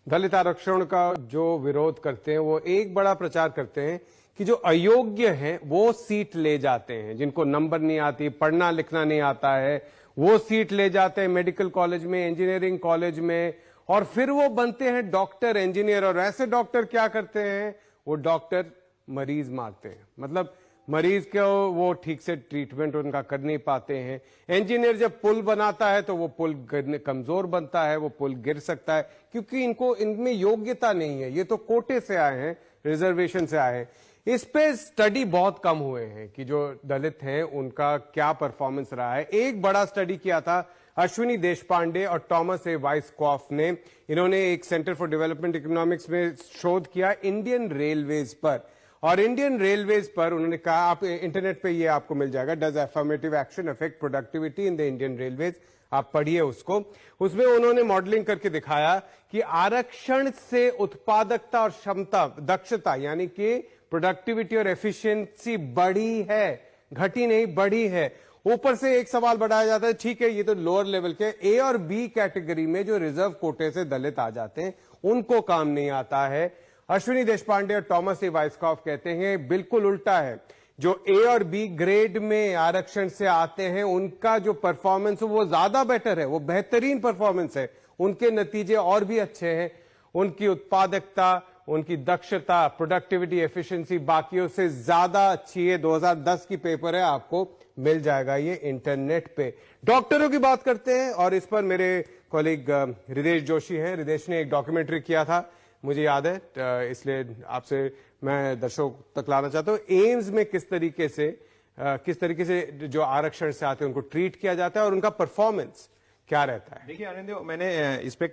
दलित आरक्षण का जो विरोध करते हैं वो एक बड़ा प्रचार करते हैं कि जो अयोग्य हैं वो सीट ले जाते हैं, जिनको नंबर नहीं आती, पढ़ना लिखना नहीं आता है, वो सीट ले जाते हैं मेडिकल कॉलेज में, इंजीनियरिंग कॉलेज में, और फिर वो बनते हैं डॉक्टर, इंजीनियर। और ऐसे डॉक्टर क्या करते हैं, वो डॉक्टर मरीज मारते हैं, मतलब मरीज को वो ठीक से ट्रीटमेंट उनका कर नहीं पाते हैं। इंजीनियर जब पुल बनाता है तो वो पुल कमजोर बनता है, वो पुल गिर सकता है क्योंकि इनमें योग्यता नहीं है। ये तो कोटे से आए हैं, रिजर्वेशन से आए हैं। इस पे स्टडी बहुत कम हुए हैं कि जो दलित हैं उनका क्या परफॉर्मेंस रहा है। एक बड़ा स्टडी किया था अश्विनी देशपांडे और टॉमस ए वाइसकॉफ ने। इन्होंने एक सेंटर फॉर डेवलपमेंट इकोनॉमिक्स में शोध किया इंडियन रेलवेज पर, और इंडियन रेलवेज पर उन्होंने कहा, आप इंटरनेट पे ये आपको मिल जाएगा, does affirmative action affect productivity in the Indian railways, आप पढ़िए उसको। उसमें उन्होंने मॉडलिंग करके दिखाया कि आरक्षण से उत्पादकता और क्षमता, दक्षता यानी कि प्रोडक्टिविटी और एफिशिएंसी बढ़ी है, घटी नहीं, बढ़ी है। ऊपर से एक सवाल बढ़ाया जाता है, ठीक है ये तो लोअर लेवल के, ए और बी कैटेगरी में जो रिजर्व कोटे से दलित आ जाते हैं उनको काम नहीं आता है। अश्विनी देशपांडे और टॉमस ए वाइसकॉफ कहते हैं बिल्कुल उल्टा है। जो ए और बी ग्रेड में आरक्षण से आते हैं उनका जो परफॉर्मेंस है वो ज्यादा बेटर है, वो बेहतरीन परफॉर्मेंस है, उनके नतीजे और भी अच्छे हैं, उनकी उत्पादकता, उनकी दक्षता, प्रोडक्टिविटी, एफिशिएंसी बाकियों से ज्यादा अच्छी है। 2010 की पेपर है, आपको मिल जाएगा ये इंटरनेट पे। डॉक्टरों की बात करते हैं और इस पर मेरे कॉलीग हृदेश जोशी हैं। हृदेश ने एक डॉक्यूमेंट्री किया था, मुझे याद है, इसलिए आपसे मैं दर्शकों तक लाना चाहता हूं। एम्स में किस तरीके से जो आरक्षण से आते हैं उनको ट्रीट किया जाता है और उनका परफॉर्मेंस क्या रहता है। देखिए आनंद, मैंने इस पे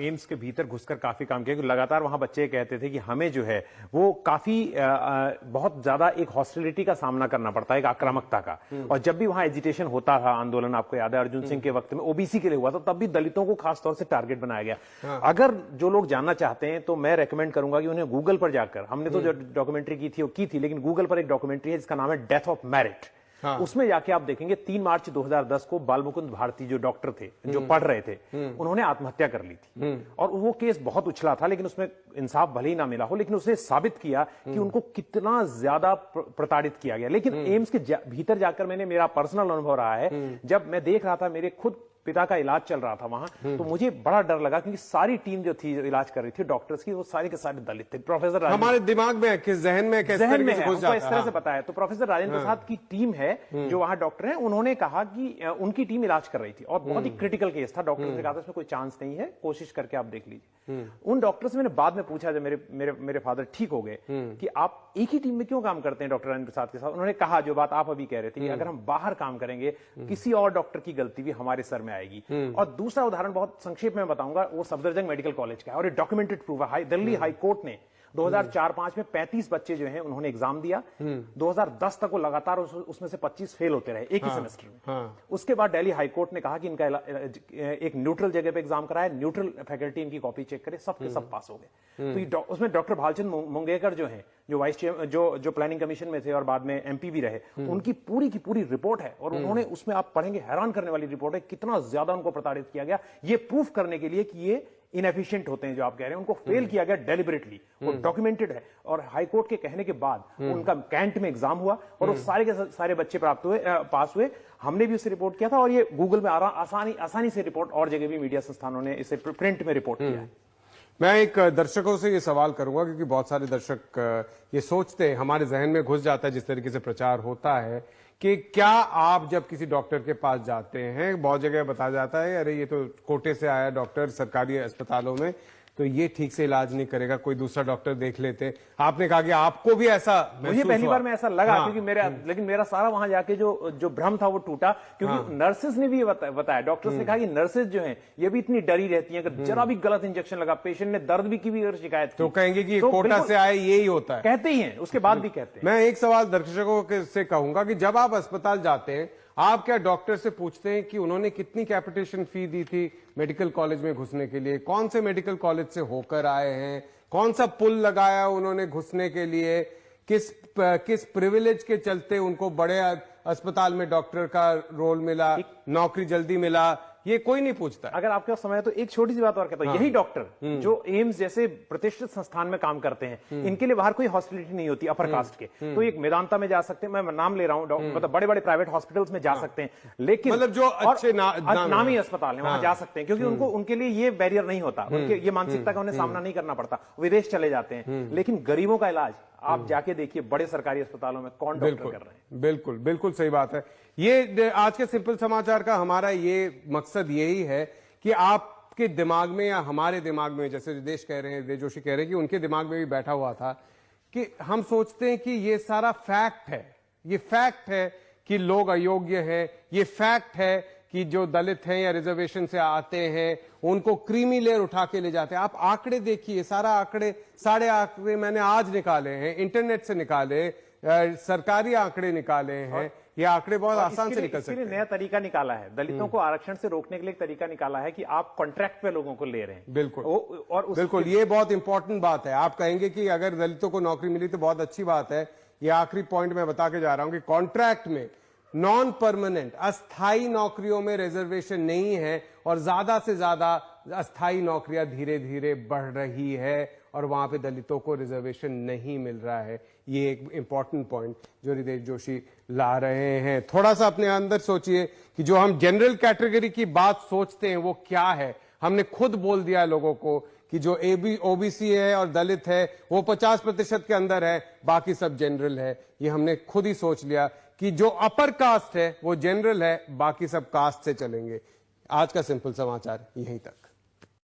एम्स के भीतर घुसकर काफी काम किया, क्योंकि लगातार वहां बच्चे कहते थे कि हमें जो है वो काफी बहुत ज्यादा एक हॉस्टिलिटी का सामना करना पड़ता है, एक आक्रामकता का। और जब भी वहां एजिटेशन होता था, आंदोलन आपको याद है अर्जुन सिंह के वक्त में ओबीसी के लिए हुआ था, तब भी दलितों को खासतौर से टारगेट बनाया गया। अगर जो लोग जानना चाहते हैं तो मैं रेकमेंड करूंगा कि उन्हें गूगल पर जाकर, हमने तो जो डॉक्यूमेंट्री की थी वो की थी, लेकिन गूगल पर एक डॉक्यूमेंट्री है जिसका नाम है डेथ ऑफ मेरिट। उसमें जाके आप देखेंगे 3 मार्च 2010 को बालमुकुंद भारती जो डॉक्टर थे, जो पढ़ रहे थे, उन्होंने आत्महत्या कर ली थी। और वो केस बहुत उछला था, लेकिन उसमें इंसाफ भले ही ना मिला हो, लेकिन उसने साबित किया कि उनको कितना ज्यादा प्रताड़ित किया गया। लेकिन एम्स के भीतर जाकर मेरा पर्सनल अनुभव रहा है, जब मैं देख रहा था, मेरे खुद पिता का इलाज चल रहा था वहां, तो मुझे बड़ा डर लगा, क्योंकि सारी टीम जो थी इलाज कर रही थी डॉक्टर्स की, वो सारे के सारे दलित थे। प्रोफेसर हमारे दिमाग में किस जहन में है, हमको इस तरह से पता है। तो प्रोफेसर राजेंद्र प्रसाद की टीम है जो वहां डॉक्टर है, उन्होंने कहा कि उनकी टीम इलाज कर रही थी और बहुत ही क्रिटिकल केस था। डॉक्टर ने कहा था इसमें कोई चांस नहीं है, कोशिश करके आप देख लीजिए। उन डॉक्टर से मैंने बाद में पूछा, जब मेरे फादर ठीक हो गए, कि आप एक ही टीम में क्यों काम करते हैं डॉक्टर राजेंद्र प्रसाद के साथ। उन्होंने कहा जो बात आप अभी कह रहे थे कि अगर हम बाहर काम करेंगे, किसी और डॉक्टर की गलती भी हमारे सर में आएगी। और दूसरा उदाहरण बहुत संक्षेप में बताऊंगा, वो सफदरजंग मेडिकल कॉलेज का है और ये डॉक्यूमेंटेड प्रूफ है। दिल्ली हाई कोर्ट ने 2004-5 में 35 बच्चे जो हैं उन्होंने एग्जाम दिया। 2010 तक वो लगातार उसमें से 25 फेल होते रहे एक ही सेमेस्टर में। उसके बाद दिल्ली हाई कोर्ट ने कहा कि इनका एक न्यूट्रल जगह पे एग्जाम कराया, न्यूट्रल फैकल्टी इनकी कॉपी चेक करे, सबके सब पास हो गए। तो उसमें डॉक्टर भालचंद मुंगेकर जो है, जो वाइस चेयरमैन, जो प्लानिंग कमीशन में थे और बाद में एमपी भी रहे, उनकी पूरी की पूरी रिपोर्ट है। और उन्होंने उसमें, आप पढ़ेंगे, हैरान करने वाली रिपोर्ट है, कितना ज्यादा उनको प्रताड़ित किया गया, ये प्रूफ करने के लिए कि ये इनएफिशिएंट होते हैं जो आप कह रहे हैं, उनको फेल किया गया डेलिबरेटली, वो डॉक्यूमेंटेड है। और हाईकोर्ट के कहने के बाद उनका कैंट में एग्जाम हुआ और वो सारे के सारे बच्चे पास हुए। हमने भी उसे रिपोर्ट किया था और ये गूगल में आसानी से रिपोर्ट, और जगह भी मीडिया संस्थानों ने इसे प्रिंट में रिपोर्ट किया है। मैं एक दर्शकों से ये सवाल करूंगा, क्योंकि बहुत सारे दर्शक ये सोचते हैं, हमारे जहन में घुस जाता है जिस तरीके से प्रचार होता है, कि क्या आप जब किसी डॉक्टर के पास जाते हैं, बहुत जगह बताया जाता है अरे ये तो कोटे से आया डॉक्टर, सरकारी अस्पतालों में तो ये ठीक से इलाज नहीं करेगा, कोई दूसरा डॉक्टर देख लेते। आपने कहा कि आपको भी ऐसा मुझे पहली बार में ऐसा लगा, क्योंकि लेकिन मेरा सारा वहां जाके जो भ्रम था वो टूटा, क्योंकि नर्सेस ने भी बताया, डॉक्टर्स ने कहा कि नर्सेस जो हैं ये भी इतनी डरी रहती हैं, अगर जरा भी गलत इंजेक्शन लगा, पेशेंट ने दर्द भी की भी शिकायत तो कहेंगे कि कोटा से आए, यही होता है, कहते ही हैं, उसके बाद भी कहते हैं। मैं एक सवाल दर्शकों से कहूंगा कि जब आप अस्पताल जाते हैं, आप क्या डॉक्टर से पूछते हैं कि उन्होंने कितनी कैपिटेशन फी दी थी मेडिकल कॉलेज में घुसने के लिए, कौन से मेडिकल कॉलेज से होकर आए हैं, कौन सा पुल लगाया उन्होंने घुसने के लिए, किस प्रिविलेज के चलते उनको बड़े अस्पताल में डॉक्टर का रोल मिला, नौकरी जल्दी मिला, ये कोई नहीं पूछता। अगर आपके पास समय है तो एक छोटी सी बात और कहता हूं, यही डॉक्टर जो एम्स जैसे प्रतिष्ठित संस्थान में काम करते हैं, इनके लिए बाहर कोई हॉस्पिटलिटी नहीं होती अपर कास्ट के, तो एक मेदांता में जा सकते हैं, मैं नाम ले रहा हूं, मतलब बड़े बड़े प्राइवेट हॉस्पिटल्स में जा सकते हैं, लेकिन मतलब जो अच्छे नामी अस्पताल है वहां जा सकते हैं, क्योंकि उनके लिए ये बैरियर नहीं होता, उनके ये मानसिकता का उन्हें सामना नहीं करना पड़ता, विदेश चले जाते हैं। लेकिन गरीबों का इलाज आप जाके देखिए बड़े सरकारी अस्पतालों में कौन डॉक्टर कर रहे हैं। बिल्कुल बिल्कुल सही बात है। ये आज के सिंपल समाचार का हमारा ये मकसद यही है कि आपके दिमाग में या हमारे दिमाग में, जैसे रिदेश कह रहे हैं, रिदेश जोशी कह रहे हैं कि उनके दिमाग में भी बैठा हुआ था कि हम सोचते हैं कि ये सारा फैक्ट है, ये फैक्ट है कि लोग अयोग्य हैं, ये फैक्ट है कि जो दलित हैं या रिजर्वेशन से आते हैं उनको क्रीमी लेयर उठा के ले जाते हैं। आप आंकड़े देखिए, सारे आंकड़े मैंने आज निकाले हैं, इंटरनेट से निकाले, सरकारी आंकड़े निकाले हैं। ये आंकड़े बहुत आसान से निकल सकते हैं। नया तरीका निकाला है, दलितों को आरक्षण से रोकने के लिए एक तरीका निकाला है कि आप कॉन्ट्रैक्ट पे लोगों को ले रहे हैं। बिल्कुल, और बिल्कुल, ये बहुत इंपॉर्टेंट बात है। आप कहेंगे कि अगर दलितों को नौकरी मिली तो बहुत अच्छी बात है। ये आखिरी पॉइंट मैं बता के जा रहा हूं कि कॉन्ट्रैक्ट में नॉन परमानेंट अस्थाई नौकरियों में रिजर्वेशन नहीं है और ज्यादा से ज्यादा अस्थाई नौकरियां धीरे धीरे बढ़ रही है और वहां पे दलितों को रिजर्वेशन नहीं मिल रहा है। ये एक इंपॉर्टेंट पॉइंट जो रिदेश जोशी ला रहे हैं। थोड़ा सा अपने अंदर सोचिए कि जो हम जनरल कैटेगरी की बात सोचते हैं वो क्या है। हमने खुद बोल दिया है लोगों को कि जो ओबीसी है और दलित है वो 50% के अंदर है, बाकी सब जनरल है। ये हमने खुद ही सोच लिया कि जो अपर कास्ट है वो जनरल है, बाकी सब कास्ट से चलेंगे। आज का सिंपल समाचार यहीं तक।